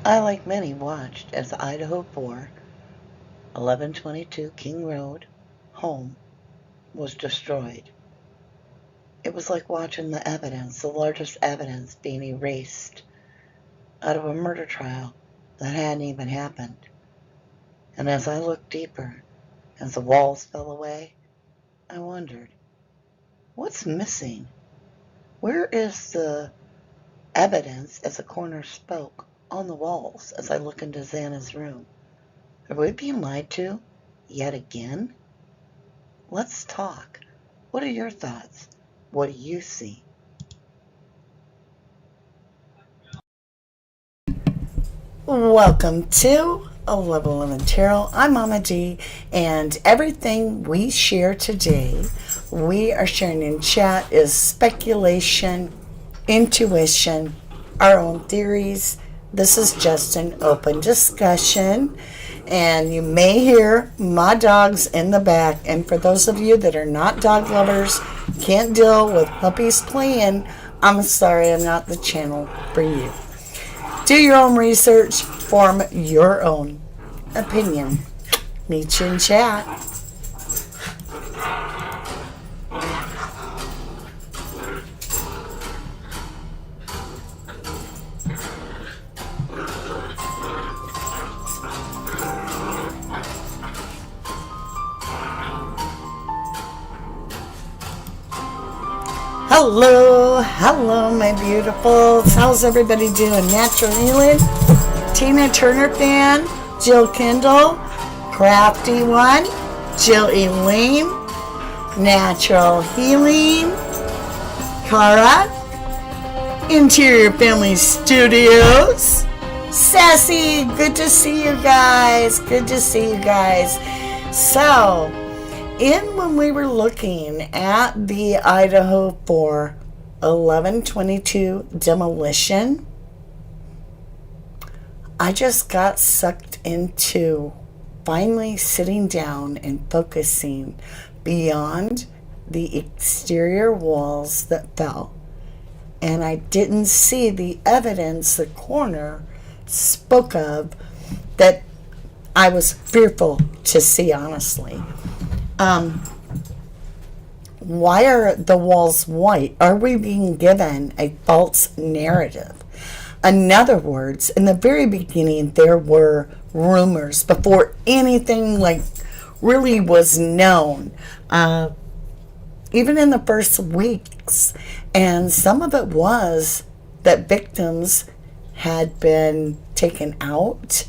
I, like many, watched as the IDAHO4, 1122 King Road, home, was destroyed. It was like watching the evidence, the largest evidence, being erased out of a murder trial that hadn't even happened. And as I looked deeper, as the walls fell away, I wondered, what's missing? Where is the evidence, as the coroner spoke, on the walls as I look into Xana's room? Are we being lied to yet again? Let's talk. What are your thoughts? What do you see? Welcome to 1111 Tarot. I'm Mama D, and everything we share today, we are sharing in chat, is speculation, intuition, our own theories. This is just an open discussion, and you may hear my dogs in the back. And for those of you that are not dog lovers, can't deal with puppies playing, I'm sorry, I'm not the channel for you. Do your own research, form your own opinion. Meet you in chat. Hello, my beautifuls. How's everybody doing? Natural Healing, Tina Turner fan, Jill Kendall, Crafty One, Jill Elaine, Natural Healing, Cara, Interior Family Studios, Sassy. Good to see you guys. So, when we were looking at the IDAHO4 1122 demolition, I just got sucked into finally sitting down and focusing beyond the exterior walls that fell. And I didn't see the evidence the coroner spoke of that I was fearful to see, honestly. Why are the walls white? Are we being given a false narrative? In other words, in the very beginning, there were rumors before anything really was known, even in the first weeks. And some of it was that victims had been taken out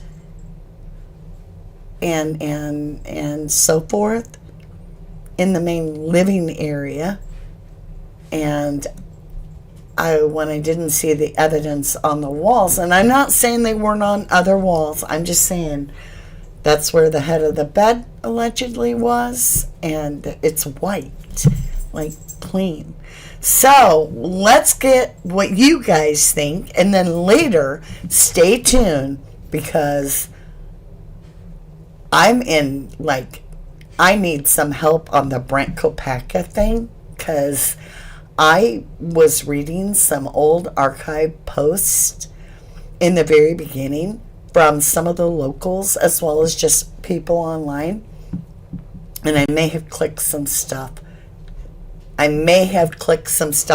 and so forth in the main living area. And when I didn't see the evidence on the walls, and I'm not saying they weren't on other walls, I'm just saying that's where the head of the bed allegedly was, and it's white, like clean. So let's get what you guys think, and then later stay tuned, because I need some help on the Brent Kopacka thing, because I was reading some old archive posts in the very beginning from some of the locals as well as just people online, and I may have clicked some stuff.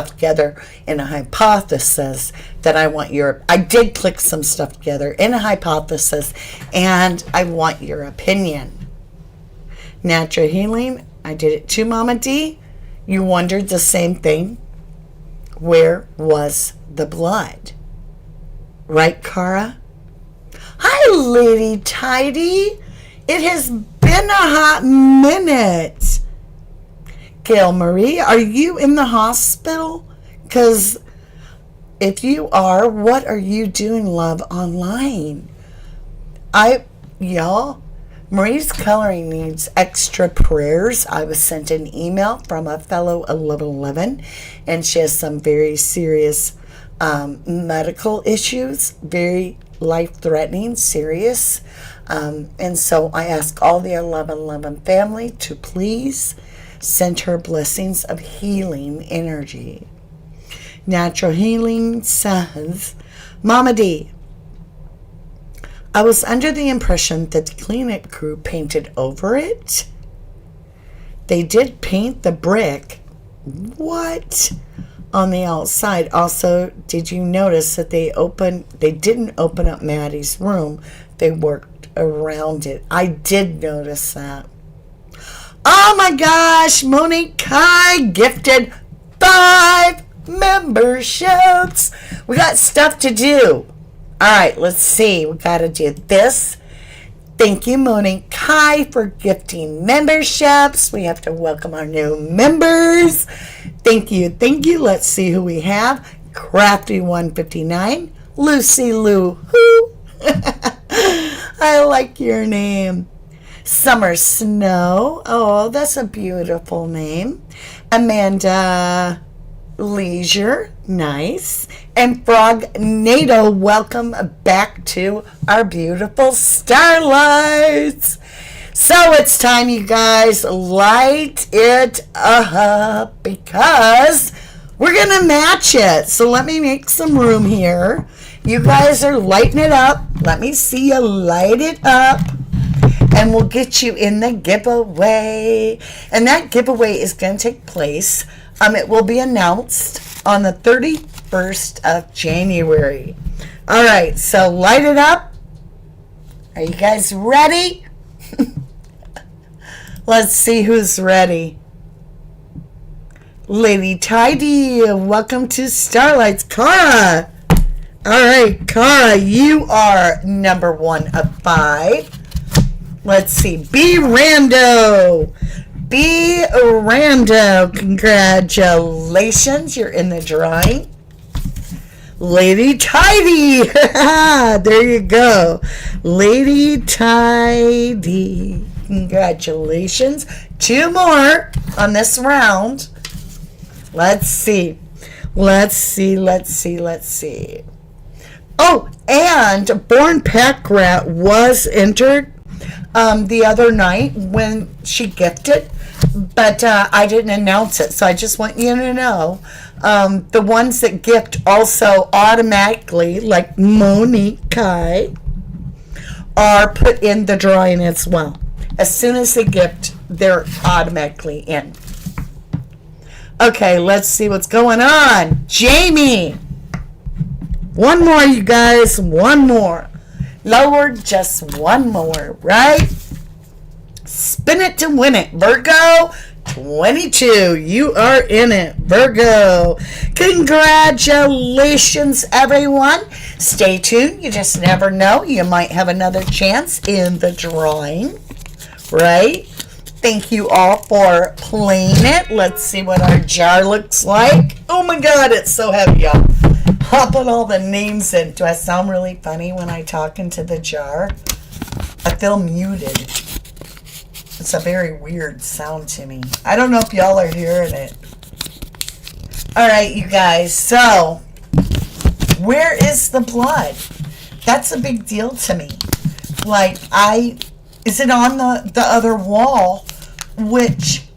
Together in a hypothesis that I did click some stuff together in a hypothesis, and I want your opinion. Natural Healing, I did it too, Mama D. You wondered the same thing. Where was the blood? Right, Cara? Hi, Lady Tidy. It has been a hot minute. Gail Marie, are you in the hospital? Because if you are, what are you doing, love, online? Marie's coloring needs extra prayers. I was sent an email from a fellow 1111, and she has some very serious medical issues, very life-threatening, serious. And so I ask all the 1111 family to please send her blessings of healing energy. Natural Healing says, Mama D, I was under the impression that the cleanup crew painted over it. They did paint the brick. What? On the outside. Also, did you notice that they didn't open up Maddie's room? They worked around it. I did notice that. Oh my gosh, Monique Kai gifted 5 memberships. We got stuff to do. All right, let's see. We got to do this. Thank you, Monique Kai, for gifting memberships. We have to welcome our new members. Thank you. Thank you. Let's see who we have. Crafty159. Lucy Lou. Who? I like your name. Summer Snow. Oh, that's a beautiful name. Amanda Leisure. Nice. And Frog Nato. Welcome back to our beautiful starlights. So it's time, you guys. Light it up because we're going to match it. So let me make some room here. You guys are lighting it up. Let me see you light it up. And we'll get you in the giveaway. And that giveaway is going to take place. It will be announced on the 31st of January. All right, so light it up. Are you guys ready? Let's see who's ready. Lady Tidy, welcome to Starlights. Cara. All right, Cara, you are number 1 of 5. Let's see. B. Rando. B. Rando. Congratulations. You're in the drawing. Lady Tidy. There you go. Lady Tidy. Congratulations. 2 more on this round. Let's see. Let's see. Oh, and Born Pack Rat was entered the other night when she gifted, but I didn't announce it, so I just want you to know the ones that gift also automatically, like Monique Kai, are put in the drawing as well. As soon as they gift, they're automatically in. Okay, let's see what's going on. Jamie! One more, you guys. One more. Lower, just one more, right? Spin it to win it. Virgo 22. You are in it, Virgo. Congratulations, everyone. Stay tuned. You just never know. You might have another chance in the drawing, right? Thank you all for playing it. Let's see what our jar looks like. Oh my God, it's so heavy, y'all. I'll put all the names in. Do I sound really funny when I talk into the jar? I feel muted. It's a very weird sound to me. I don't know if y'all are hearing it. All right, you guys. So, where is the blood? That's a big deal to me. Like, is it on the other wall? Which,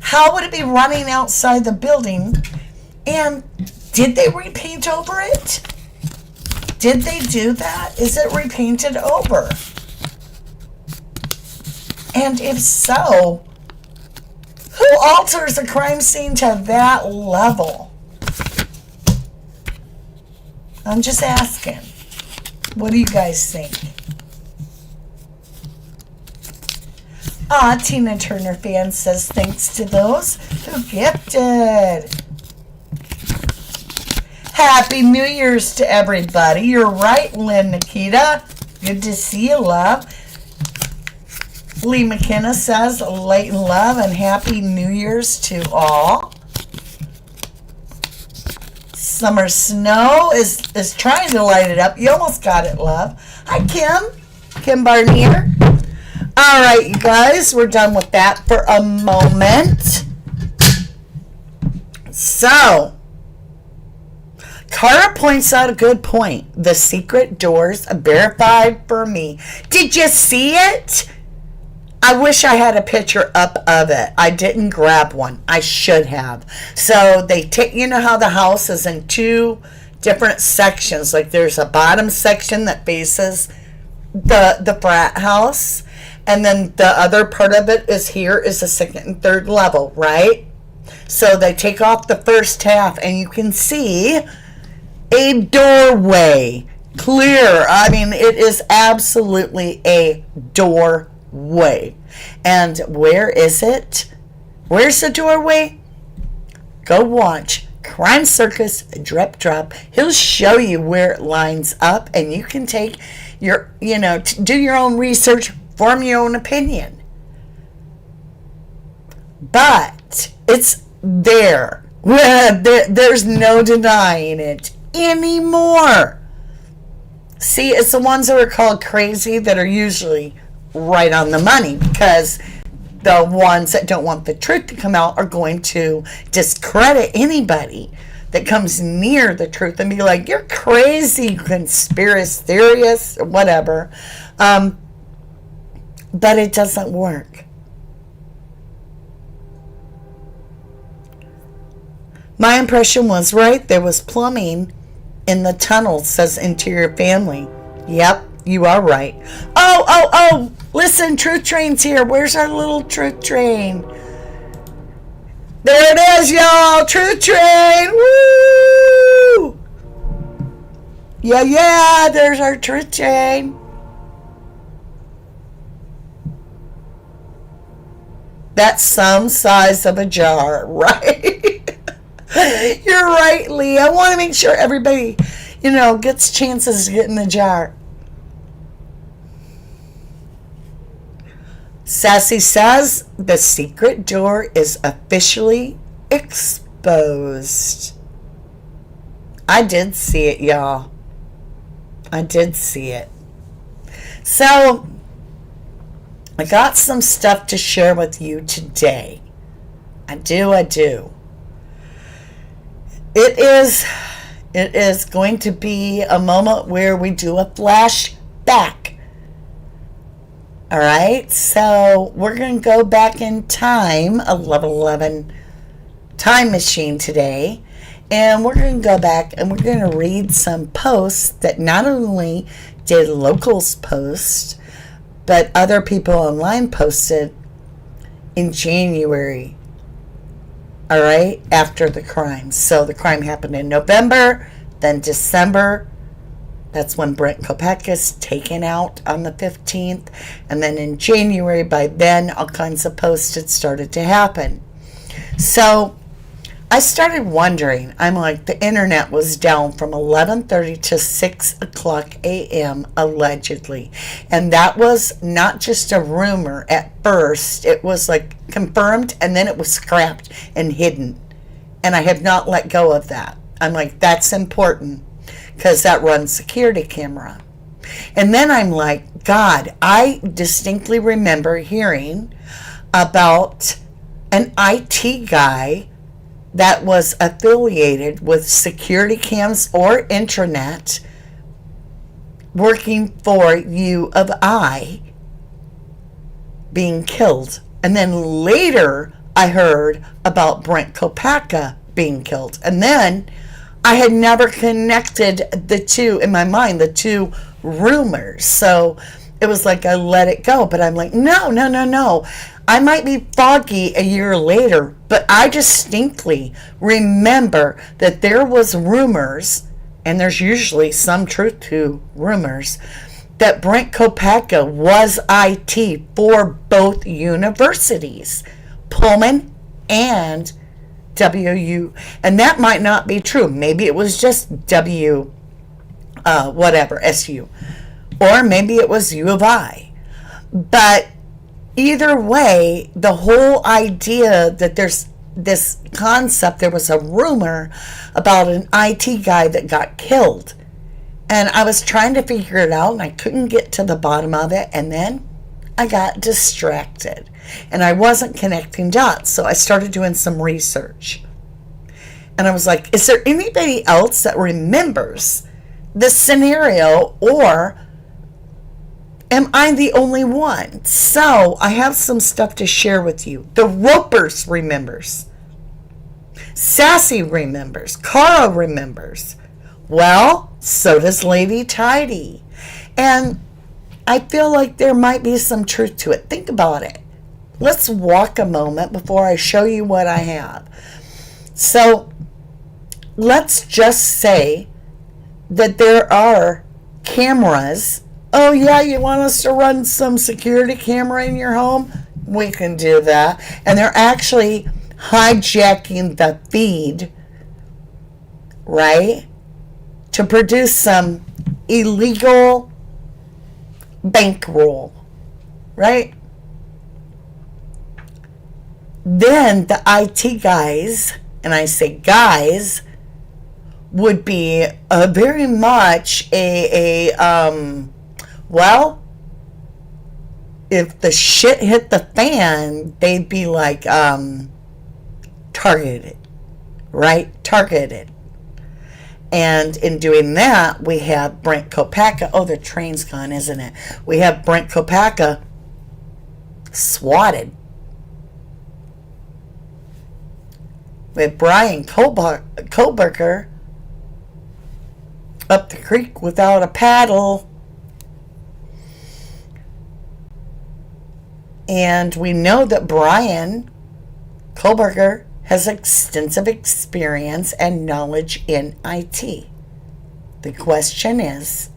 how would it be running outside the building? And did they repaint over it? Did they do that? Is it repainted over? And if so, who alters a crime scene to that level? I'm just asking. What do you guys think? Tina Turner fan says thanks to those who gifted. Happy New Year's to everybody. You're right, Lynn Nikita. Good to see you, love. Lee McKenna says light and love and Happy New Year's to all. Summer Snow is trying to light it up. You almost got it, love. Hi, Kim. Kim Barnier. All right, you guys. We're done with that for a moment. So, Cara points out a good point. The secret doors verified for me. Did you see it? I wish I had a picture up of it. I didn't grab one. I should have. So they take, you know how the house is in 2 different sections. Like there's a bottom section that faces the frat house, and then the other part of it is here is the second and third level, right? So they take off the first half, and you can see a doorway. Clear. I mean, it is absolutely a doorway. And where is it? Where's the doorway? Go watch Crime Circus Drip Drop. He'll show you where it lines up, and you can take your, do your own research, form your own opinion. But it's there. There's no denying it anymore. See, it's the ones that are called crazy that are usually right on the money, because the ones that don't want the truth to come out are going to discredit anybody that comes near the truth and be like, you're crazy, conspiracy theorist, or whatever. But it doesn't work. My impression was right. There was plumbing in the tunnel, says Interior Family. Yep, you are right. Oh, listen, Truth Train's here. Where's our little Truth Train? There it is, y'all. Truth Train. Woo! Yeah, there's our Truth Train. That's some size of a jar, right? You're right, Lee. I want to make sure everybody, gets chances to get in the jar. Sassy says the secret door is officially exposed. I did see it, y'all. I did see it. So, I got some stuff to share with you today. I do. It is going to be a moment where we do a flashback. All right, so we're going to go back in time, a level 11 time machine today, and we're going to go back and we're going to read some posts that not only did locals post, but other people online posted in January. All right, after the crime. So the crime happened in November, then December. That's when Brent Kopeck is taken out on the 15th. And then in January, by then, all kinds of posts had started to happen. So I started wondering. I'm like, the internet was down from 11:30 to 6 o'clock a.m. allegedly. And that was not just a rumor at first. It was like confirmed, and then it was scrapped and hidden. And I have not let go of that. I'm like, that's important, because that runs security camera. And then I'm like, God, I distinctly remember hearing about an IT guy that was affiliated with security cams or intranet working for U of I being killed. And then later I heard about Brent Kopeck being killed. And then I had never connected the two in my mind, the two rumors. So it was like I let it go. But I'm like, no. I might be foggy a year later, but I distinctly remember that there was rumors, and there's usually some truth to rumors, that Brent Kopeck was IT for both universities, Pullman and WU. And that might not be true. Maybe it was just SU. Or maybe it was U of I. But either way, the whole idea that there's this concept, there was a rumor about an IT guy that got killed. And I was trying to figure it out, and I couldn't get to the bottom of it. And then I got distracted, and I wasn't connecting dots. So I started doing some research. And I was like, is there anybody else that remembers this scenario, or am I the only one? So I have some stuff to share with you. The Ropers remembers. Sassy remembers. Cara remembers. Well, so does Lady Tidy. And I feel like there might be some truth to it. Think about it. Let's walk a moment before I show you what I have. So let's just say that there are cameras. Oh yeah, you want us to run some security camera in your home? We can do that. And they're actually hijacking the feed, right, to produce some illegal bankroll, right? Then the IT guys, and I say guys, would be very much well, if the shit hit the fan, they'd be like targeted, right? Targeted. And in doing that, we have Brent Kopacka. Oh, the train's gone, isn't it? We have Brent Kopacka swatted. With Brian Kohlberger up the creek without a paddle. And we know that Brian Kohlberger has extensive experience and knowledge in IT. The question is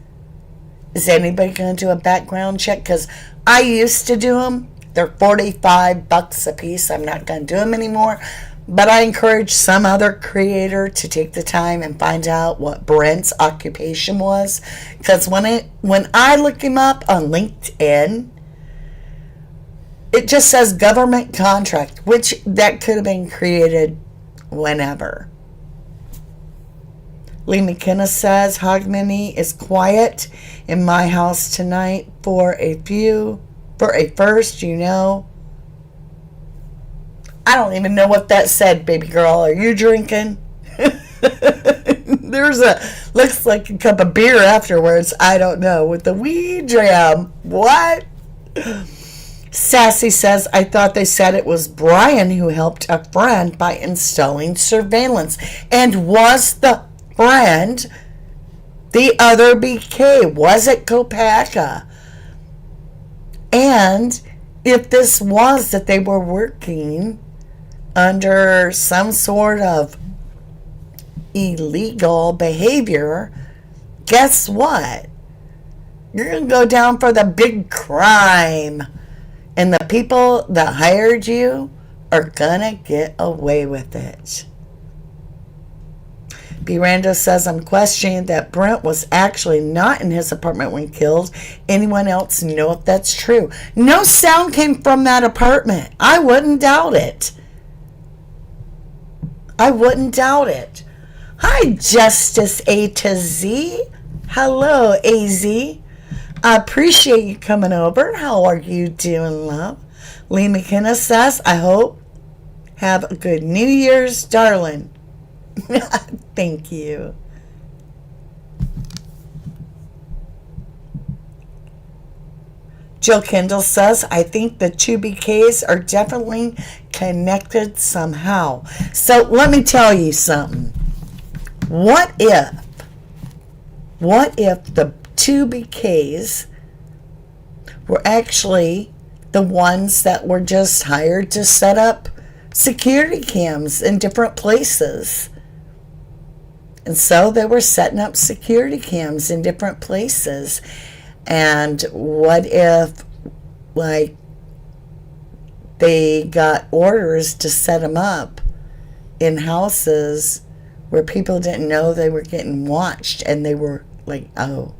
anybody going to do a background check? Because I used to do them. They're $45 a piece. I'm not going to do them anymore. But I encourage some other creator to take the time and find out what Brent's occupation was. Because when I look him up on LinkedIn, it just says government contract, which that could have been created whenever. Lee McKenna says, Hogmanay is quiet in my house tonight for a first, you know. I don't even know what that said, baby girl. Are you drinking? Looks like a cup of beer afterwards. I don't know. With the weed dram. What? Sassy says, I thought they said it was Brian who helped a friend by installing surveillance. And was the friend the other BK? Was it Kopacka? And if this was that they were working under some sort of illegal behavior, guess what? You're going to go down for the big crime. And the people that hired you are going to get away with it. B. Rando says, I'm questioning that Brent was actually not in his apartment when killed. Anyone else know if that's true? No sound came from that apartment. I wouldn't doubt it. I wouldn't doubt it. Hi, Justice A to Z. Hello, AZ. I appreciate you coming over. How are you doing, love? Lee McKenna says, I hope have a good New Year's, darling. Thank you. Jill Kendall says, I think the two BKs are definitely connected somehow. So let me tell you something. What if the two BKs were actually the ones that were just hired to set up security cams in different places? And so they were setting up security cams in different places. And what if, like, they got orders to set them up in houses where people didn't know they were getting watched, and they were like, oh,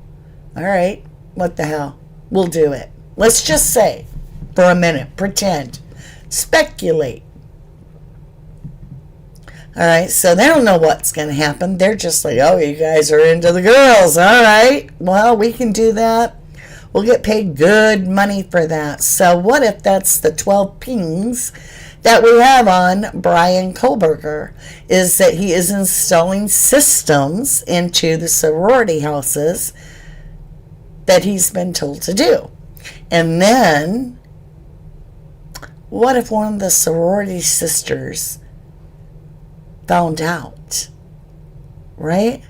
all right, what the hell? We'll do it. Let's just say, for a minute, pretend, speculate. All right, so they don't know what's going to happen. They're just like, oh, you guys are into the girls. All right, well, we can do that. We'll get paid good money for that. So what if that's the 12 pings that we have on Brian Kohlberger, is that he is installing systems into the sorority houses that he's been told to do. And then, what if one of the sorority sisters found out, right?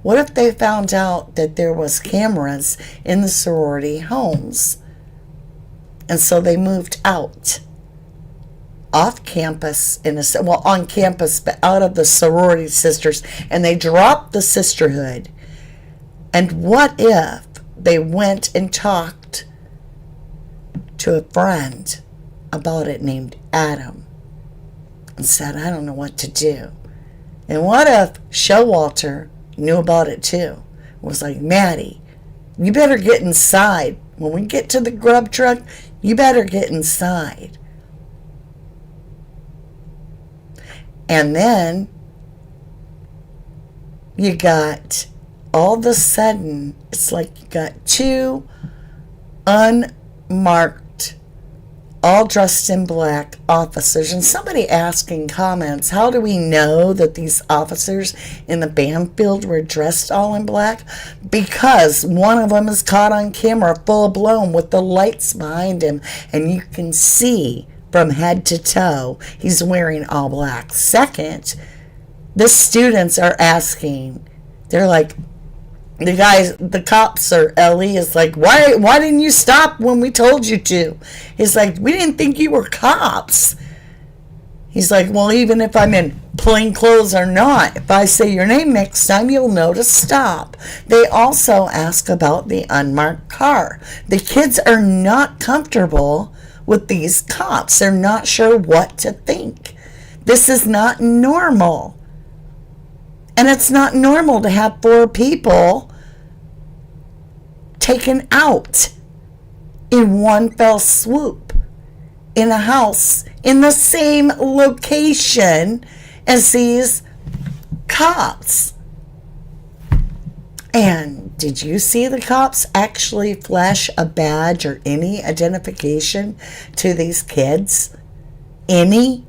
What if they found out that there was cameras in the sorority homes? And so they moved out. Off campus, on campus, but out of the sorority sisters, and they dropped the sisterhood. And what if they went and talked to a friend about it named Adam and said, I don't know what to do? And what if Showalter knew about it too? Was like, Maddie, you better get inside. When we get to the grub truck, you better get inside. And then you got, all of a sudden, it's like you got two unmarked, all dressed in black officers. And somebody asking comments, how do we know that these officers in the Banfield were dressed all in black? Because one of them is caught on camera full blown with the lights behind him, and you can see from head to toe, he's wearing all black. Second, the students are asking, they're like, the cops are, Ellie is like, why didn't you stop when we told you to? He's like, we didn't think you were cops. He's like, well, even if I'm in plain clothes or not, if I say your name next time, you'll know to stop. They also ask about the unmarked car. The kids are not comfortable with these cops. They're not sure what to think. This is not normal. And it's not normal to have 4 people taken out in one fell swoop in a house in the same location as these cops. And did you see the cops actually flash a badge or any identification to these kids? Any?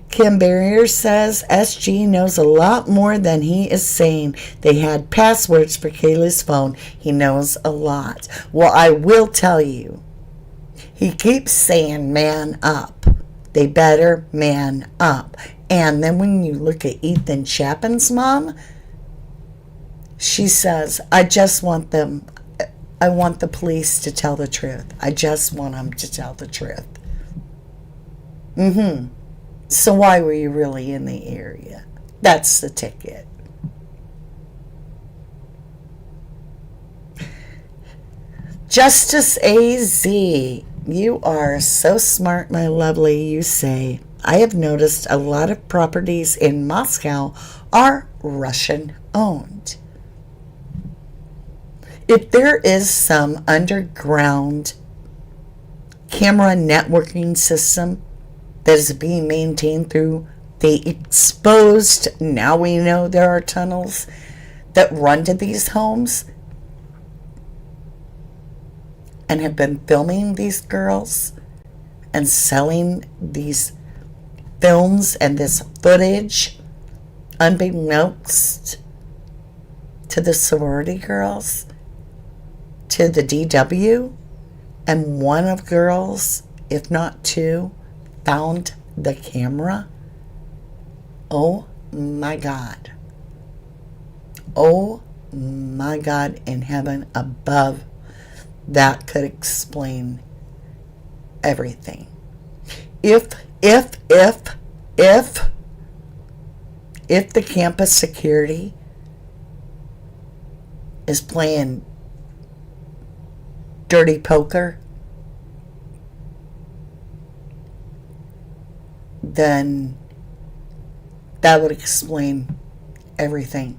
Kim Barrier says SG knows a lot more than he is saying. They had passwords for Kayla's phone. He knows a lot. Well, I will tell you, he keeps saying man up. They better man up. And then when you look at Ethan Chapin's mom, she says, I want the police to tell the truth. I just want them to tell the truth. So why were you really in the area? That's the ticket. Justice AZ, you are so smart, my lovely. You say, I have noticed a lot of properties in Moscow are Russian owned. If there is some underground camera networking system that is being maintained through the exposed, now we know there are tunnels that run to these homes and have been filming these girls and selling these films and this footage unbeknownst to the sorority girls, to the DW, and one of girls, if not 2, found the camera. Oh my God. Oh my God in heaven above. That could explain everything. If the campus security is playing dirty poker, then that would explain everything.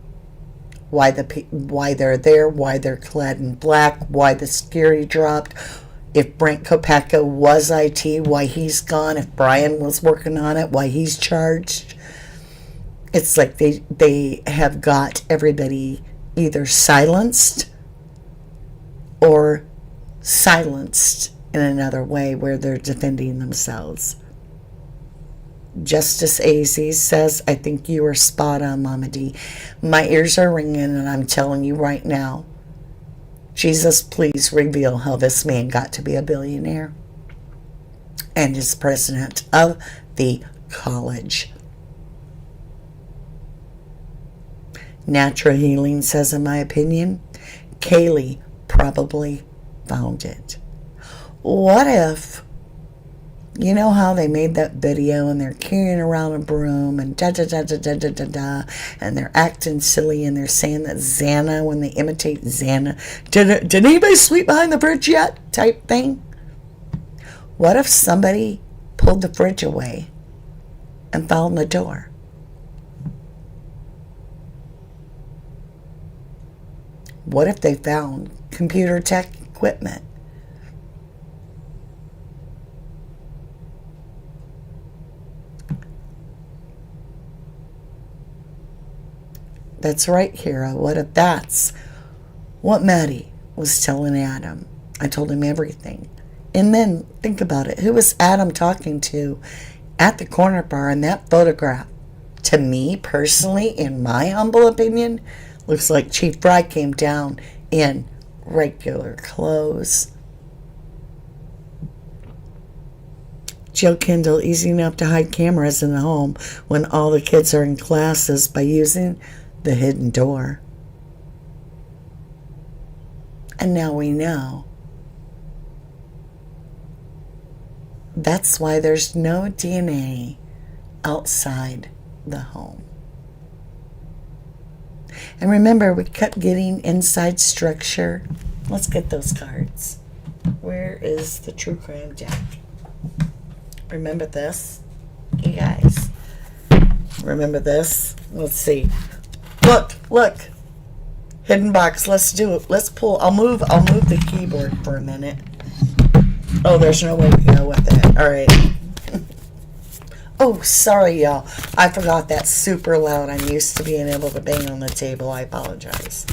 Why they're there, why they're clad in black, why the security dropped. If Brent Kopeka was IT, why he's gone. If Brian was working on it, why he's charged. It's like they have got everybody either silenced or silenced in another way where they're defending themselves. Justice AZ says, I think you are spot on, Mama D. My ears are ringing, and I'm telling you right now, Jesus, please reveal how this man got to be a billionaire and is president of the college. Natural healing says, in my opinion, Kaylee probably found it. What if, you know how they made that video and they're carrying around a broom and da-da-da-da-da-da-da, and they're acting silly and they're saying that Xana, when they imitate Xana, did anybody sleep behind the fridge yet? Type thing. What if somebody pulled the fridge away and found the door? What if they found computer tech equipment? That's right, Hera. What if that's what Maddie was telling Adam? I told him everything. And then, think about it. Who was Adam talking to at the corner bar in that photograph? To me, personally, in my humble opinion, looks like Chief Fry came down in regular clothes. Joe Kendall, easy enough to hide cameras in the home when all the kids are in classes by using the hidden door. And now we know. That's why there's no DNA outside the home. And remember, we kept getting inside structure. Let's get those cards. Where is the True Crime deck? Remember this? You guys. Remember this? Let's see. Look. Hidden box. Let's do it. Let's pull. I'll move the keyboard for a minute. Oh, there's no way to go with it. All right. Oh, sorry, y'all. I forgot that's super loud. I'm used to being able to bang on the table. I apologize.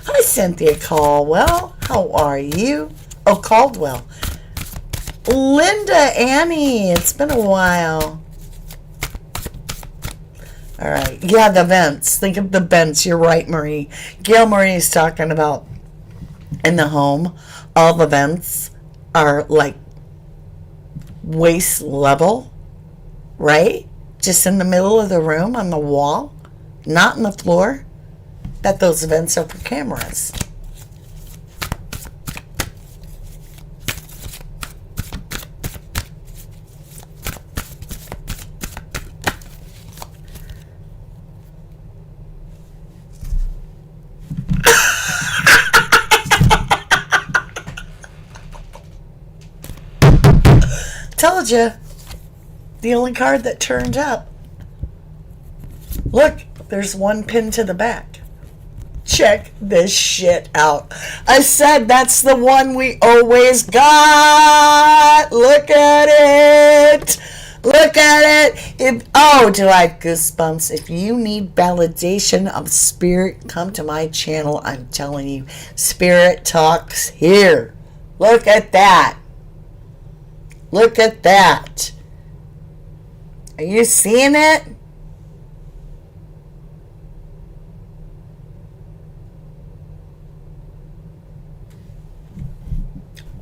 Hi, Cynthia Caldwell. How are you? Oh, Caldwell. Linda Annie. It's been a while. All right. Yeah, the vents. Think of the vents. You're right, Marie. Gail Marie is talking about in the home, all the vents are like waist level, right? Just in the middle of the room on the wall, not on the floor. That those vents are for cameras. Told you, the only card that turned up. Look, there's one pin to the back. Check this shit out. I said that's the one we always got. Look at it. Look at it. Do I have goosebumps? If you need validation of spirit, come to my channel. I'm telling you, Spirit Talks here. Look at that. Look at that. Are you seeing it?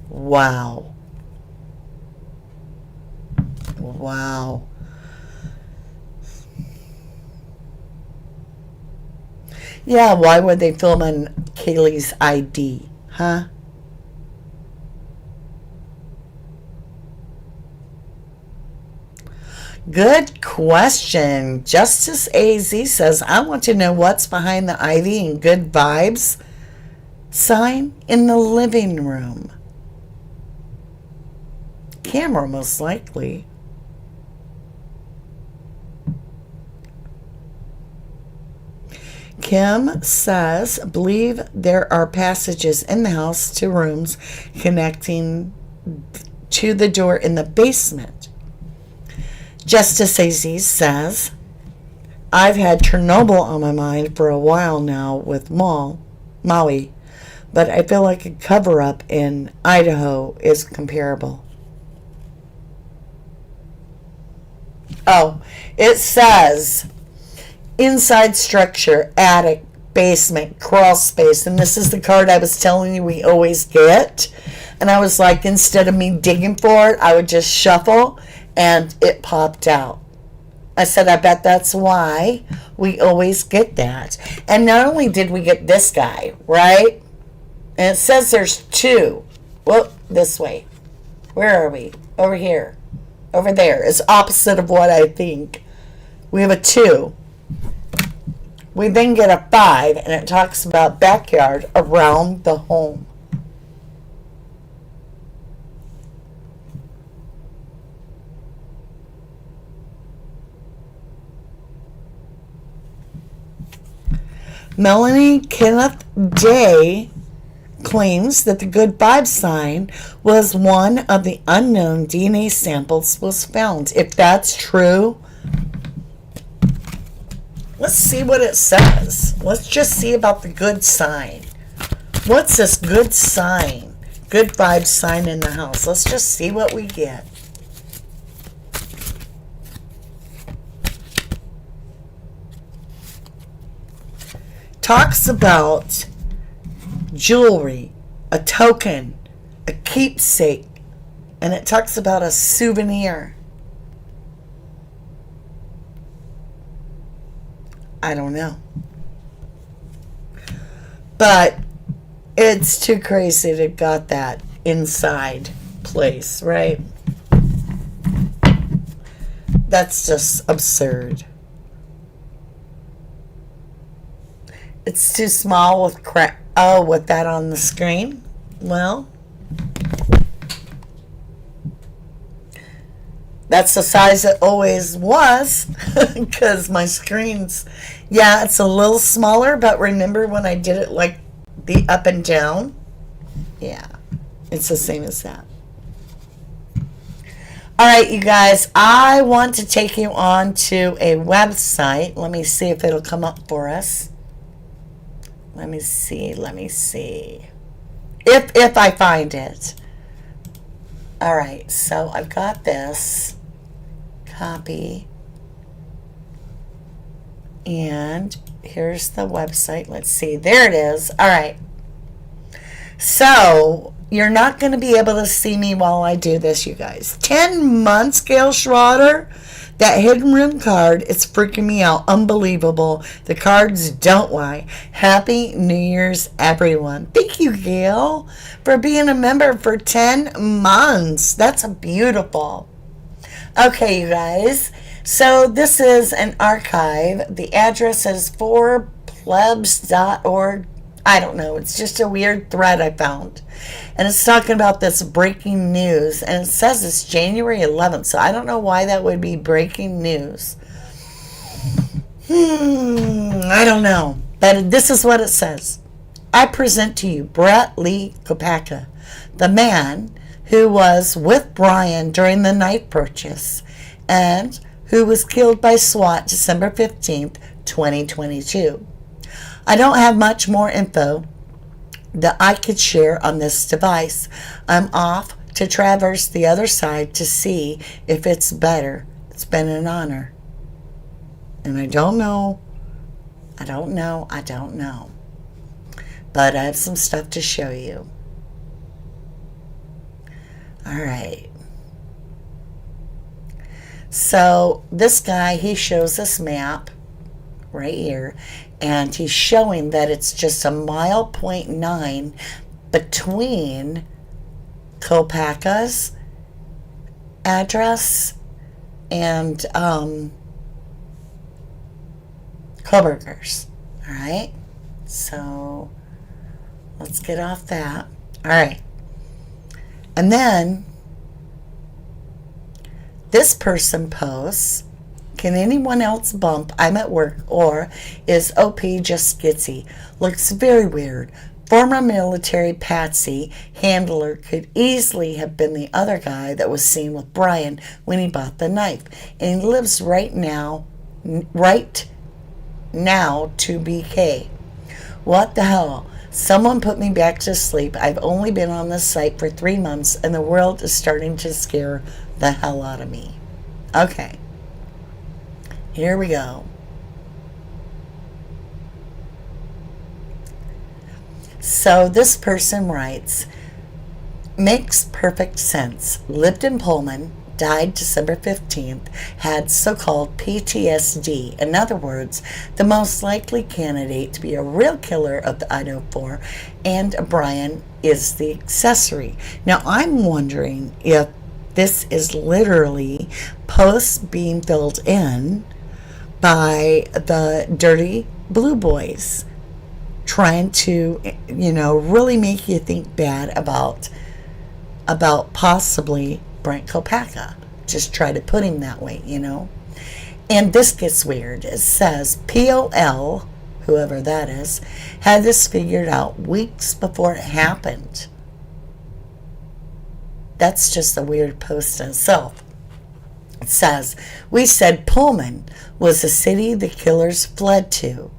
Wow. Wow. Yeah, why would they film on Kaylee's ID? Huh? Good question. Justice AZ says, I want to know what's behind the ivy and good vibes sign in the living room. Camera, most likely. Kim says, believe there are passages in the house to rooms connecting to the door in the basement. Justice AZ says, I've had Chernobyl on my mind for a while now with Maui, but I feel like a cover-up in Idaho is comparable. Oh, it says inside structure, attic, basement, crawl space, and this is the card I was telling you we always get. And I was like, instead of me digging for it, I would just shuffle, and it popped out. I said, I bet that's why we always get that. And not only did we get this guy, right? And it says there's two. Well, this way. Where are we? Over here. Over there. It's opposite of what I think. We have a 2. We then get a 5, and it talks about backyard around the home. Melanie Kenneth Day claims that the good vibe sign was one of the unknown DNA samples was found. If that's true, let's see what it says. Let's just see about the good sign. What's this good sign? Good vibe sign in the house. Let's just see what we get. Talks about jewelry, a token, a keepsake, and it talks about a souvenir. I don't know. But it's too crazy to got that inside place, right? That's just absurd. It's too small with with that on the screen. Well, that's the size it always was because my screen's, yeah, it's a little smaller, but remember when I did it like the up and down? Yeah, it's the same as that. All right, you guys, I want to take you on to a website. Let me see if it'll come up for us. Let me see. If I find it. All right, so I've got this. Copy. And here's the website. Let's see. There it is. All right. So you're not going to be able to see me while I do this, you guys. 10 months, Gail Schroeder. That hidden room card, it's freaking me out. Unbelievable. The cards don't lie. Happy New Year's, everyone. Thank you, Gail, for being a member for 10 months. That's beautiful. Okay, you guys. So this is an archive. The address is 4plebs.org. I don't know. It's just a weird thread I found. And it's talking about this breaking news. And it says it's January 11th. So I don't know why that would be breaking news. I don't know. But this is what it says. I present to you Brett Lee Kopacka, the man who was with Brian during the night purchase and who was killed by SWAT December 15th, 2022. I don't have much more info that I could share on this device. I'm off to traverse the other side to see if it's better. It's been an honor. And I don't know. But I have some stuff to show you. All right. So this guy, he shows this map right here. And he's showing that it's just 1.9 miles between Kopacka's address and Koberger's. All right. So let's get off that. All right. And then this person posts, can anyone else bump? I'm at work. Or is OP just skitsy? Looks very weird. Former military patsy handler could easily have been the other guy that was seen with Brian when he bought the knife. And he lives right now to BK. What the hell? Someone put me back to sleep. I've only been on this site for 3 months and the world is starting to scare the hell out of me. Okay. Here we go. So this person writes, makes perfect sense. Lived in Pullman, died December 15th had so-called PTSD. In other words, the most likely candidate to be a real killer of the Idaho 4, and Brian is the accessory. Now, I'm wondering if this is literally posts being filled in by the dirty blue boys, trying to, really make you think bad about possibly Brent Kopacka. Just try to put him that way, And this gets weird. It says POL, whoever that is, had this figured out weeks before it happened. That's just a weird post in itself. It says, we said Pullman was the city the killers fled to,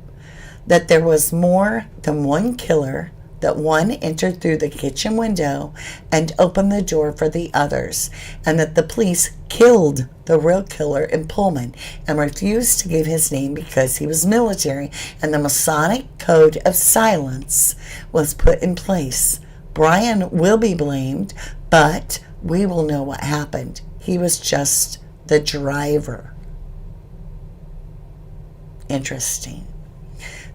that there was more than one killer, that one entered through the kitchen window and opened the door for the others, and that the police killed the real killer in Pullman and refused to give his name because he was military, and the Masonic Code of Silence was put in place. Brian will be blamed, but we will know what happened. He was just the driver. Interesting.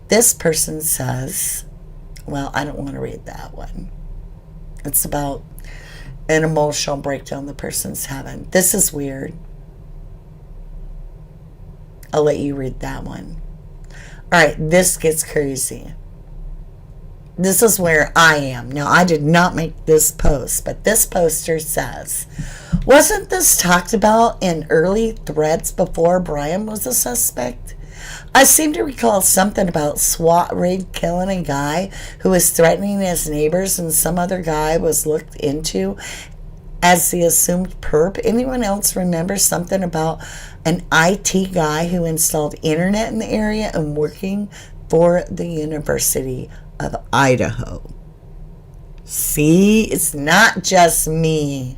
This person says, well, I don't want to read that one. It's about an emotional breakdown the person's having. This is weird. I'll let you read that one. All right, this gets crazy. This is where I am. Now, I did not make this post, but this poster says, wasn't this talked about in early threads before Brian was a suspect? I seem to recall something about SWAT Raid killing a guy who was threatening his neighbors, and some other guy was looked into as the assumed perp. Anyone else remember something about an IT guy who installed internet in the area and working for the University of Idaho? See, it's not just me.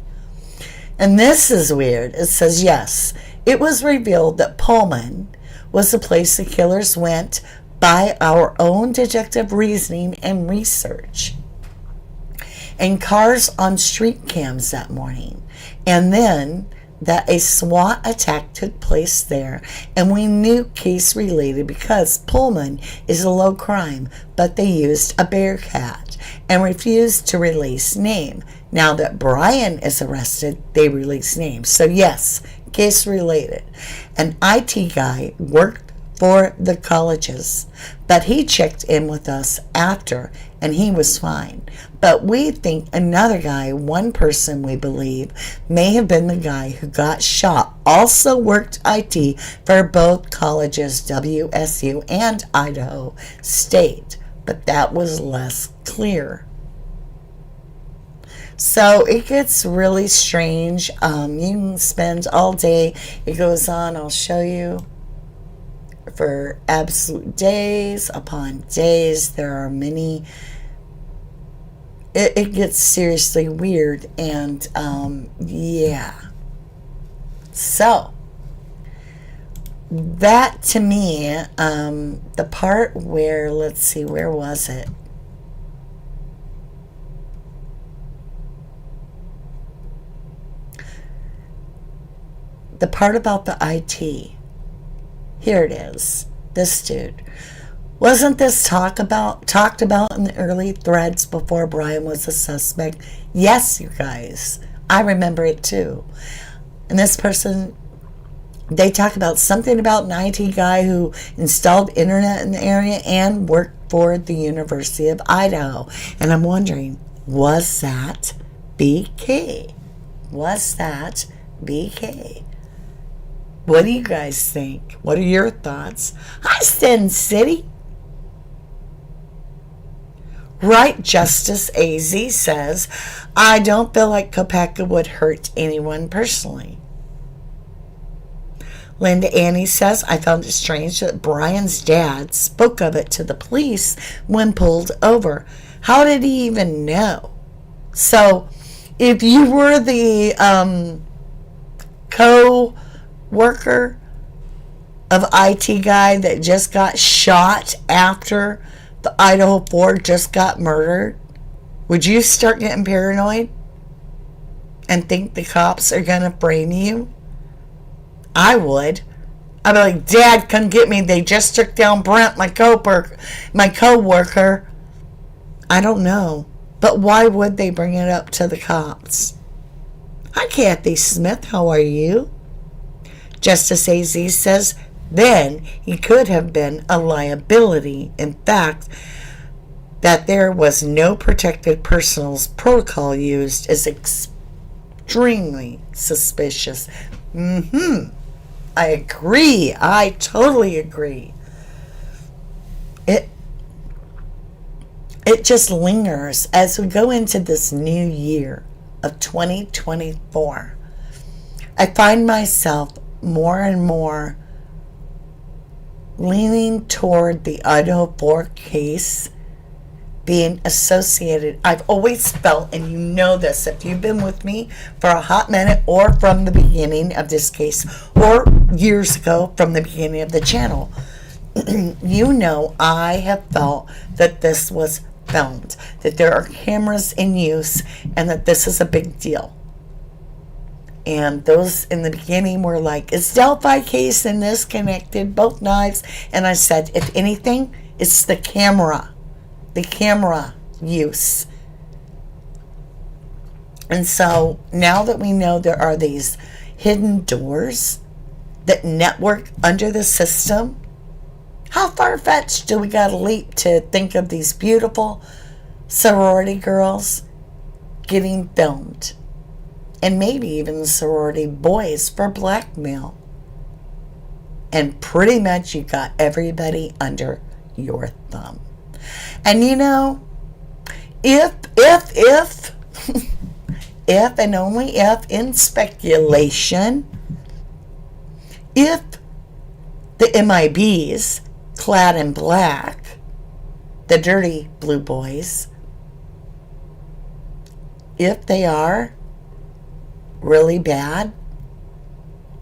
And this is weird. It says, yes, it was revealed that Pullman was the place the killers went by our own deductive reasoning and research, and cars on street cams that morning, and then that a SWAT attack took place there, and we knew case related because Pullman is a low crime, but they used a Bearcat and refused to release name. Now that Brian is arrested, they release names. So yes, case related. An IT guy worked for the colleges, but he checked in with us after and he was fine. But we think another guy, one person we believe, may have been the guy who got shot, also worked IT for both colleges, WSU and Idaho State, but that was less clear. So it gets really strange. You can spend all day. It goes on. I'll show you. For absolute days upon days. There are many. It gets seriously weird. And yeah. So that to me, the part where, let's see, where was it? The part about the IT. Here it is. This dude. Wasn't this talked about in the early threads before Brian was a suspect? Yes, you guys. I remember it too. And this person, they talk about something about an IT guy who installed internet in the area and worked for the University of Idaho. And I'm wondering, was that BK? Was that BK? What do you guys think? What are your thoughts? Hi, Sin City. Right Justice AZ says, I don't feel like Kopacka would hurt anyone personally. Linda Annie says, I found it strange that Brian's dad spoke of it to the police when pulled over. How did he even know? So, if you were the co-worker of IT guy that just got shot after the Idaho 4 just got murdered, would you start getting paranoid? and think the cops are going to frame you? I would. I'd be like, Dad, come get me. They just took down Brent, my co-worker. I don't know. But why would they bring it up to the cops? Hi, Kathy Smith. How are you? Justice AZ says, then he could have been a liability. In fact, that there was no protected personnel's protocol used is extremely suspicious. I agree. I totally agree. It just lingers as we go into this new year of 2024. I find myself more and more leaning toward the IDAHO4 case being associated. I've always felt, and you know this if you've been with me for a hot minute or from the beginning of this case or years ago from the beginning of the channel, you know I have felt that this was filmed, that there are cameras in use, and that this is a big deal. And those in the beginning were like, is Delphi case and this connected, both knives? And I said, if anything, it's the camera use. And so now that we know there are these hidden doors that network under the system, how far-fetched do we gotta leap to think of these beautiful sorority girls getting filmed? And maybe even sorority boys for blackmail. And pretty much you got everybody under your thumb. And you know, if and only if, in speculation, if the MIBs clad in black, the dirty blue boys, if they are really bad,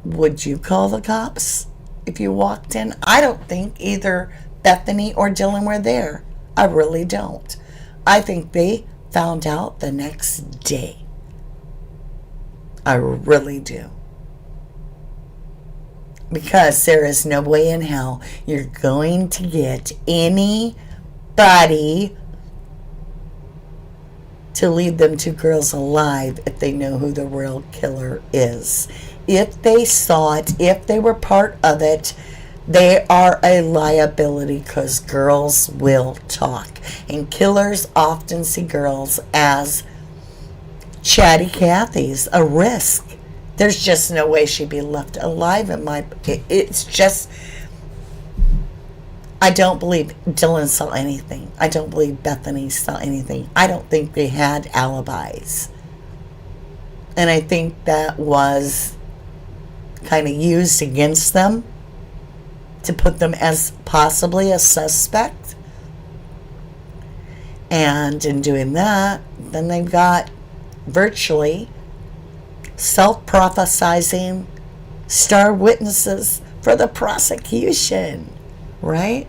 would you call the cops if you walked in? I don't think either Bethany or Dylan were there. I really don't. I think they found out the next day. I really do. Because there is no way in hell you're going to get anybody to leave them two girls alive if they know who the real killer is. If they saw it, if they were part of it, they are a liability because girls will talk. And killers often see girls as chatty Cathys, a risk. There's just no way she'd be left alive it's just, I don't believe Dylan saw anything. I don't believe Bethany saw anything. I don't think they had alibis. And I think that was kind of used against them to put them as possibly a suspect. And in doing that, then they've got virtually self-prophesizing star witnesses for the prosecution, right?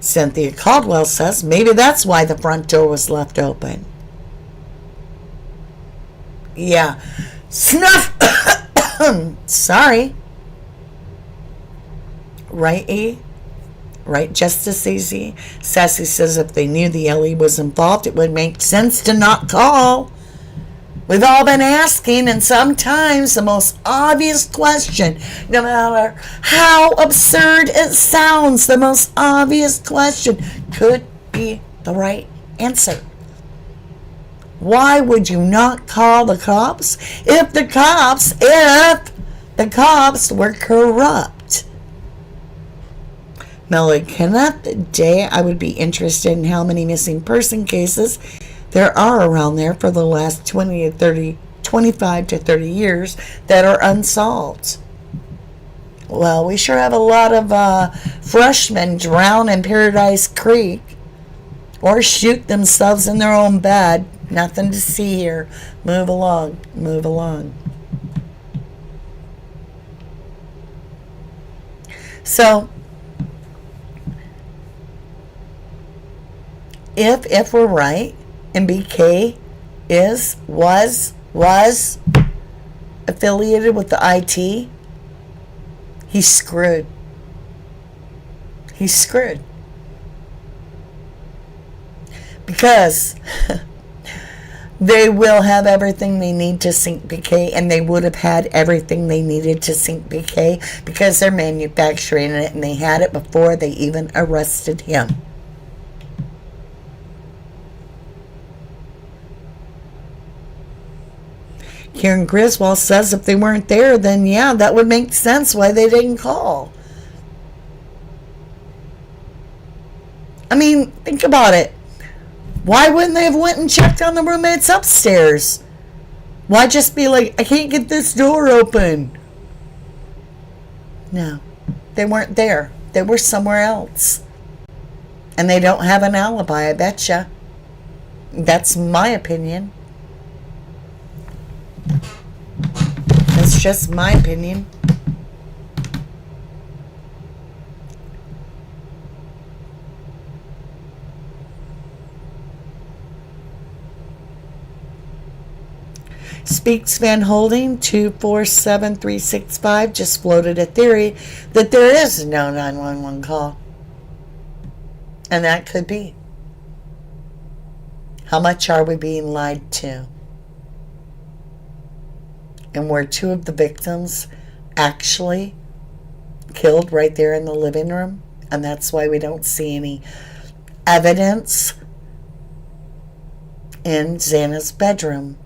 Cynthia Caldwell says maybe that's why the front door was left open. Yeah. Snuff! Sorry. Right, E? Right, Justice Easy? Sassy says if they knew the LE was involved, it would make sense to not call. We've all been asking, and sometimes the most obvious question, no matter how absurd it sounds, the most obvious question could be the right answer. Why would you not call the cops if the cops were corrupt? Melody Kenneth Day, I would be interested in how many missing person cases there are around there for the last 25 to 30 years that are unsolved. Well, we sure have a lot of freshmen drown in Paradise Creek or shoot themselves in their own bed. Nothing to see here. Move along. Move along. So, if we're right, and BK was affiliated with the IT, he's screwed. He's screwed. Because they will have everything they need to sink BK, and they would have had everything they needed to sink BK because they're manufacturing it, and they had it before they even arrested him. Karen Griswell says if they weren't there, then yeah, that would make sense why they didn't call. I mean, think about it. Why wouldn't they have went and checked on the roommates upstairs? Why just be like, I can't get this door open? No, they weren't there. They were somewhere else. And they don't have an alibi, I betcha. That's my opinion. That's just my opinion. Speaks Van Holding 247365 just floated a theory that there is no 911 call. And that could be. How much are we being lied to? And were two of the victims actually killed right there in the living room? And that's why we don't see any evidence in Xana's bedroom.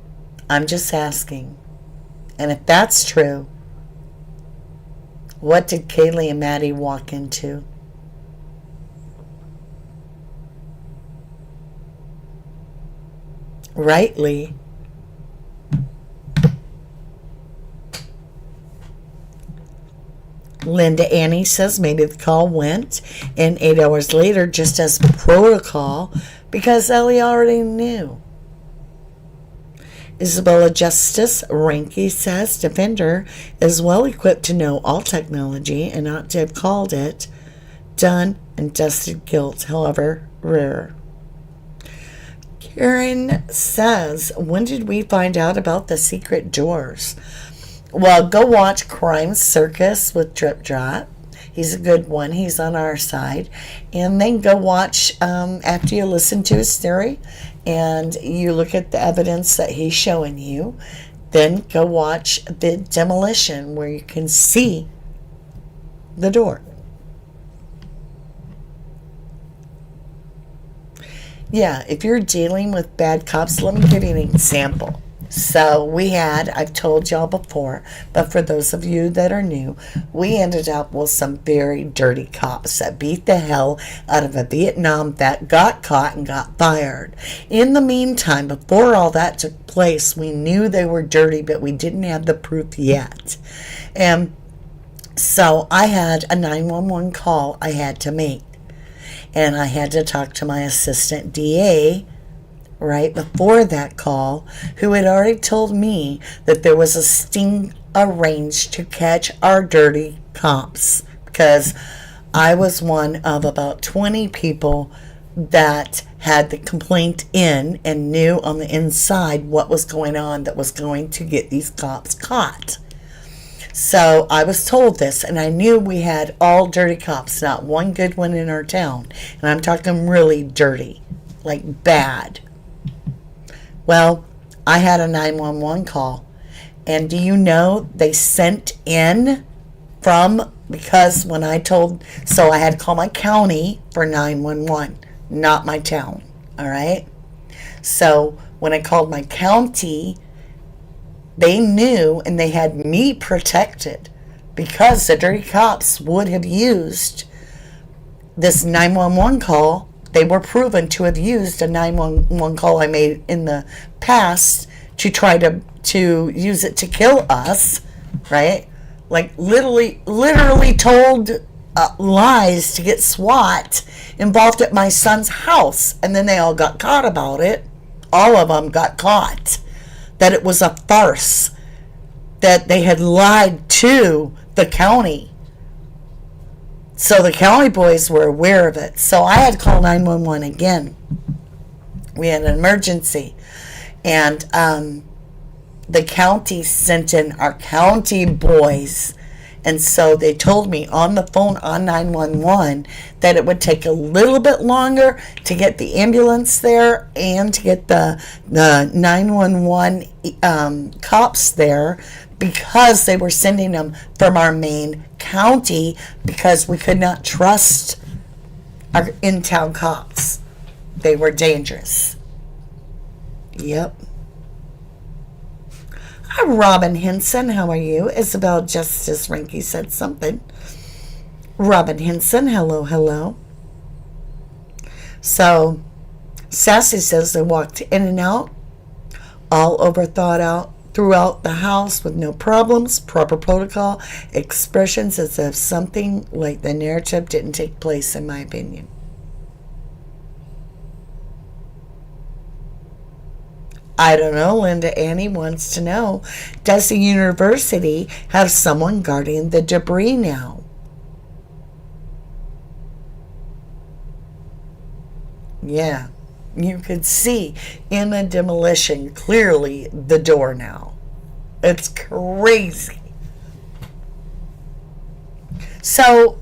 I'm just asking. And if that's true, what did Kaylee and Maddie walk into? Rightly. Linda Annie says maybe the call went and 8 hours later just as protocol because Ellie already knew. Isabella Justice Ranky says Defender is well equipped to know all technology and not to have called it, done, and dusted guilt, however rare. Karen says, when did we find out about the secret doors? Well, go watch Crime Circus with Drip Drop. He's a good one. He's on our side. And then go watch, after you listen to his theory and you look at the evidence that he's showing you, then go watch the Demolition where you can see the door. Yeah, if you're dealing with bad cops, let me give you an example. So I've told y'all before, but for those of you that are new, we ended up with some very dirty cops that beat the hell out of a Vietnam vet, got caught and got fired. In the meantime, before all that took place, we knew they were dirty, but we didn't have the proof yet. And so I had a 911 call I had to make. And I had to talk to my assistant DA right before that call, who had already told me that there was a sting arranged to catch our dirty cops, because I was one of about 20 people that had the complaint in and knew on the inside what was going on that was going to get these cops caught. So I was told this, and I knew we had all dirty cops, not one good one in our town. And I'm talking really dirty, like bad. Well, I had a 911 call, and do you know they sent in because when I told, so I had to call my county for 911, not my town, all right? So when I called my county, they knew, and they had me protected because the dirty cops would have used this 911 call. They were proven to have used a 911 call I made in the past to try to use it to kill us, right? Like literally told lies to get SWAT involved at my son's house. And then they all got caught about it. All of them got caught. That it was a farce. That they had lied to the county. So the county boys were aware of it. So I had to call 911 again. We had an emergency. And the county sent in our county boys. And so they told me on the phone on 911 that it would take a little bit longer to get the ambulance there and to get the 911 cops there, because they were sending them from our main county because we could not trust our in-town cops. They were dangerous. Yep. Hi, Robin Henson. How are you? Isabelle Justice Rinky said something. Robin Henson, hello, hello. So, Sassy says they walked in and out, all over thought out, throughout the house with no problems, proper protocol, expressions as if something like the narrative didn't take place, in my opinion. I don't know. Linda Annie wants to know, does the university have someone guarding the debris now? Yeah, you could see in the demolition clearly the door now. It's crazy. So,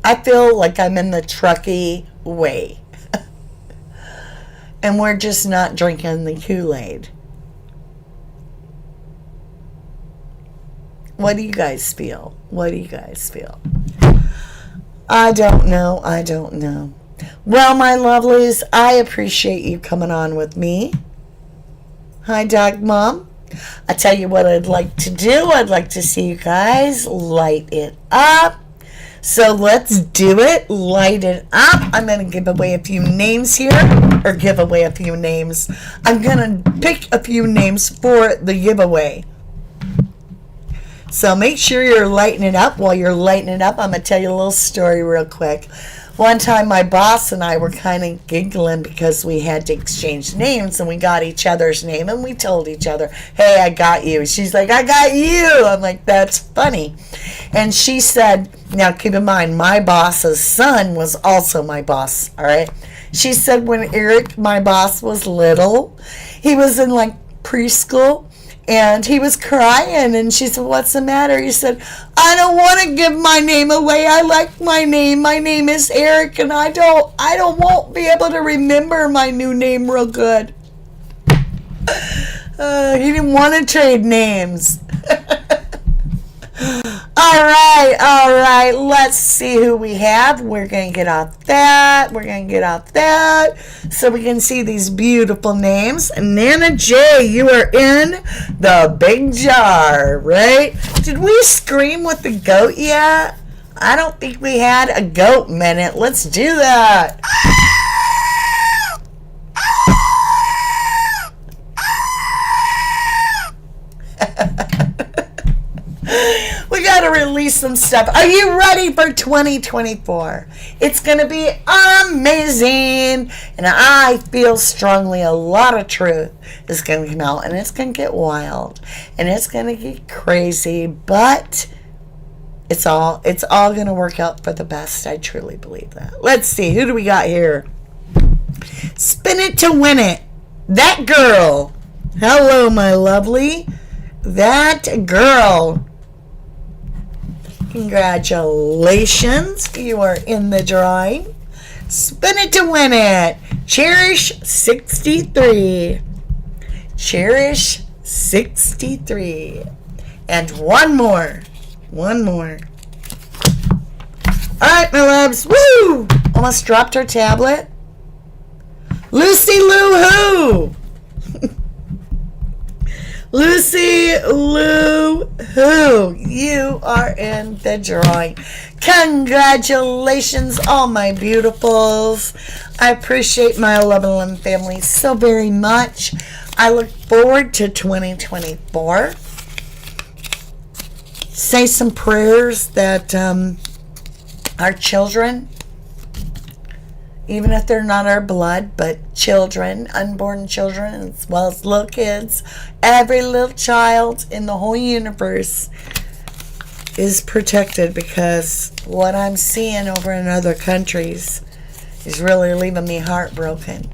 I feel like I'm in the Truckee way. And we're just not drinking the Kool-Aid. What do you guys feel? What do you guys feel? I don't know. I don't know. Well, my lovelies, I appreciate you coming on with me. Hi, Dog Mom. I tell you what I'd like to do. I'd like to see you guys light it up. So let's do it. Light it up. I'm going to give away a few names here. Or give away a few names. I'm going to pick a few names for the giveaway. So make sure you're lighting it up. While you're lighting it up, I'm going to tell you a little story real quick. One time my boss and I were kind of giggling because we had to exchange names, and we got each other's name, and we told each other, hey, I got you. She's like, I got you. I'm like, that's funny. And she said, now keep in mind, my boss's son was also my boss, all right? She said when Eric, my boss, was little, he was in like preschool, and he was crying, and she said, what's the matter? He said, I don't want to give my name away. I like my name. My name is Eric, and I won't be able to remember my new name real good. He didn't want to trade names. All right. Let's see who we have. We're going to get off that. So we can see these beautiful names. Nana J, you are in the big jar, right? Did we scream with the goat yet? I don't think we had a goat minute. Let's do that. We got to release some stuff. Are you ready for 2024? It's going to be amazing. And I feel strongly a lot of truth is going to come out. And it's going to get wild. And it's going to get crazy. But it's all going to work out for the best. I truly believe that. Let's see. Who do we got here? Spin it to win it. That girl. Hello, my lovely. That girl. Congratulations. You are in the drawing. Spin it to win it. Cherish 63. Cherish 63. And one more. All right, my loves. Woo! Almost dropped her tablet. Lucy Lou Who. Lucy Lou Who, you are in the drawing. Congratulations, all my beautifuls. I appreciate my 1111 family so very much. I look forward to 2024. Say some prayers that our children, even if they're not our blood, but children, unborn children, as well as little kids, every little child in the whole universe is protected, because what I'm seeing over in other countries He's really leaving me heartbroken.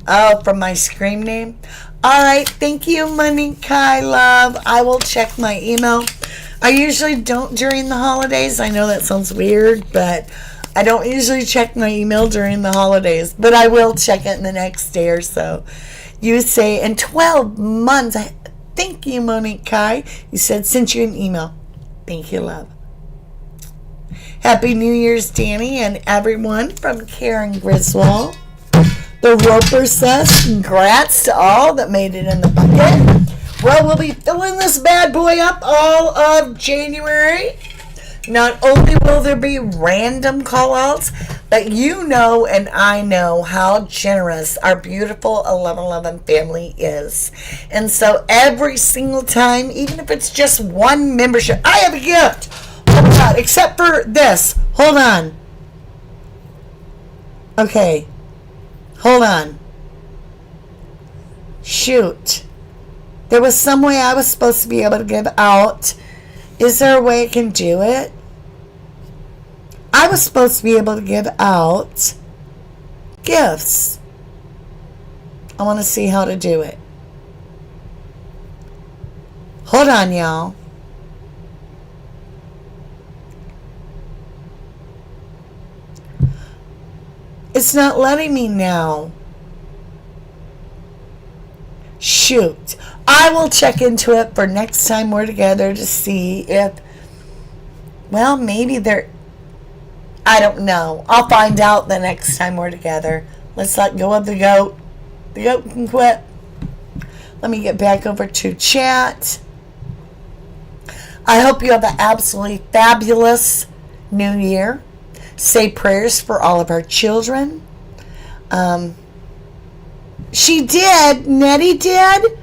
Oh, from my scream name? Alright, thank you, Kai love. I will check my email. I usually don't during the holidays. I know that sounds weird, but I don't usually check my email during the holidays. But I will check it in the next day or so. You say, in 12 months. Thank you, Kai. You said, sent you an email. Thank you, love. Happy New Year's, Danny, and everyone from Karen Griswell. The Roper says, congrats to all that made it in the bucket. Well, we'll be filling this bad boy up all of January. Not only will there be random call-outs, but you know and I know how generous our beautiful 1111 family is. And so every single time, even if it's just one membership, I have a gift. Oh my God, except for this. Hold on. Okay. Hold on. Shoot. There was some way I was supposed to be able to give out. Is there a way I can do it? I was supposed to be able to give out gifts. I want to see how to do it. Hold on, y'all. It's not letting me now. Shoot. I will check into it for next time we're together to see if, well, maybe there, I don't know. I'll find out the next time we're together. Let's let go of the goat. The goat can quit. Let me get back over to chat. I hope you have an absolutely fabulous new year. Say prayers for all of our children. She did. Nettie did.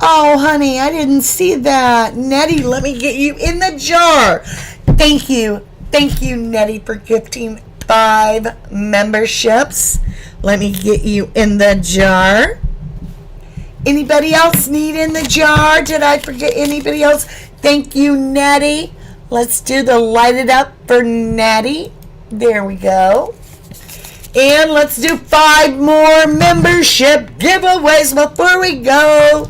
Oh, honey, I didn't see that. Nettie, let me get you in the jar. Thank you. Thank you, Nettie, for gifting 5 memberships. Let me get you in the jar. Anybody else need in the jar? Did I forget anybody else? Thank you, Nettie. Let's do the light it up for Nettie. There we go. And let's do 5 more membership giveaways before we go.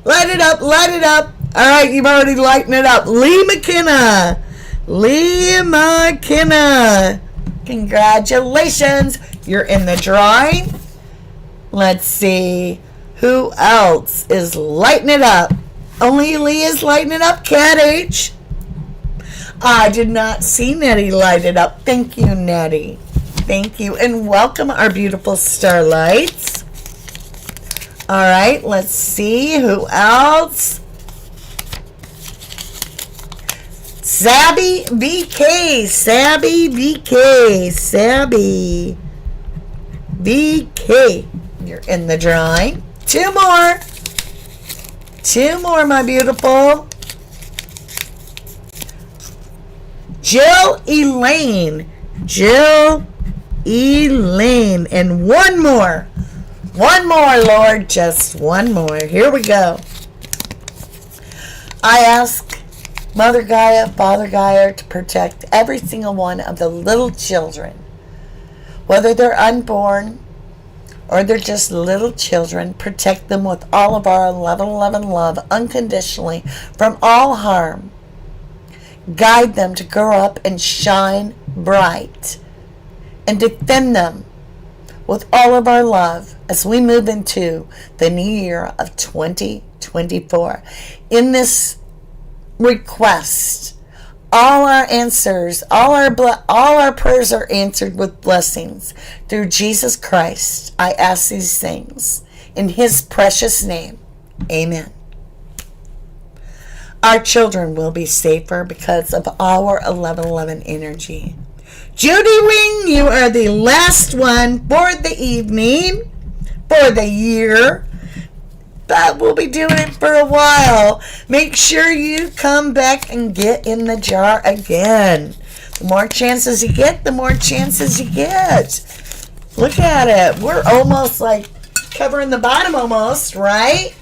Light it up, light it up. All right, you've already lightened it up. Lee McKenna. Lee McKenna. Congratulations. You're in the drawing. Let's see. Who else is lighting it up? Only Lee is lighting it up. Cat H. I did not see Nettie light it up. Thank you, Nettie. Thank you. And welcome our beautiful starlights. All right, let's see who else. Sabby BK. Sabby BK. Sabby BK. You're in the drawing. 2 more. 2 more, my beautiful. Jill Elaine. Jill Elaine. And 1 more. 1 more, Lord. Just 1 more. Here we go. I ask Mother Gaia, Father Gaia to protect every single one of the little children. Whether they're unborn or they're just little children, protect them with all of our 1111 love unconditionally from all harm. Guide them to grow up and shine bright, and defend them with all of our love as we move into the new year of 2024. In this request, all our answers, all our prayers are answered with blessings through Jesus Christ. I ask these things in His precious name. Amen. Our children will be safer because of our 1111 energy. Judy Wing, you are the last one for the evening, for the year, but we'll be doing it for a while. Make sure you come back and get in the jar again. The more chances you get, the more chances you get. Look at it. We're almost like covering the bottom almost, right?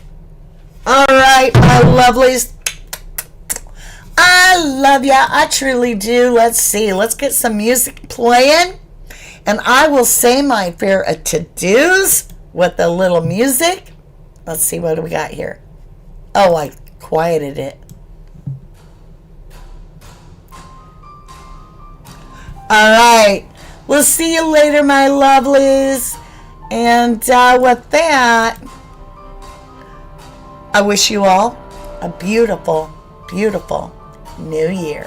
All right, my lovelies. I love ya. I truly do. Let's see. Let's get some music playing. And I will say my fair to-dos with a little music. Let's see, what do we got here? Oh, I quieted it. All right. We'll see you later, my lovelies. And with that, I wish you all a beautiful, beautiful New Year.